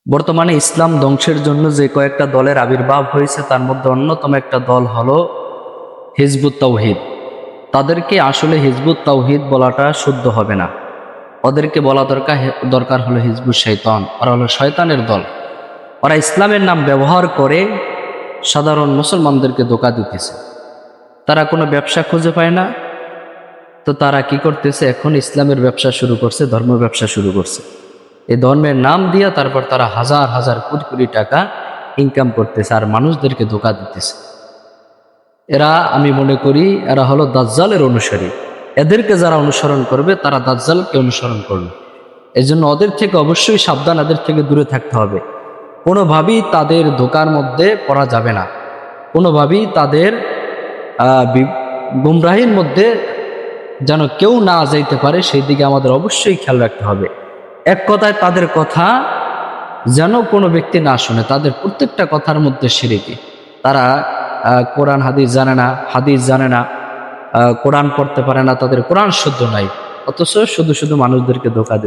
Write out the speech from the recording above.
বর্তমানে ইসলাম ধ্বংসের জন্য যে কয়েকটা দলের আবির্ভাব হয়েছে তার মধ্যে অন্যতম একটা দল হলো হিজবুত তাওহীদ। তাদেরকে আসলে হিজবুত তাওহীদ বলাটা শুদ্ধ হবে না, ওদেরকে বলা দরকার হলো হিজবুত শয়তান। ওরা হলো শয়তানের দল। ওরা ইসলামের নাম ব্যবহার করে সাধারণ মুসলমানদেরকে ধোঁকা দিতেছে। তারা কোনো ব্যবসা খুঁজে পায় না, তো তারা কি করতেছে, এখন ইসলামের ব্যবসা শুরু করছে, ধর্ম ব্যবসা শুরু করছে। এই ধর্মের নাম দিয়া তারপর তারা হাজার হাজার কোটি কোটি টাকা ইনকাম করতেছে আর মানুষদেরকে ধোঁকা দিতেছে। এরা, আমি মনে করি এরা হলো দাজ্জালের অনুসারী। এদেরকে যারা অনুসরণ করবে তারা দাজ্জালকে অনুসরণ করবে। এই জন্য ওদের থেকে অবশ্যই সাবধান, এদের থেকে দূরে থাকতে হবে। কোনোভাবেই তাদের ধোঁকার মধ্যে পড়া যাবে না, কোনোভাবেই তাদের গুমরাহির মধ্যে যেন কেউ না যাইতে পারে, সেই দিকে আমাদের অবশ্যই খেয়াল রাখতে হবে। এক কথায় তাদের কথা যেন কোনো ব্যক্তি না শুনে। তাদের প্রত্যেকটা কথার মধ্যে শিরকি। তারা কোরআন হাদিস জানে না, হাদিস জানে না, কোরআন পড়তে পারে না, তাদের কোরআন শুদ্ধ নাই, অথচ শুধু শুধু মানুষদেরকে ধোঁকা দেয়।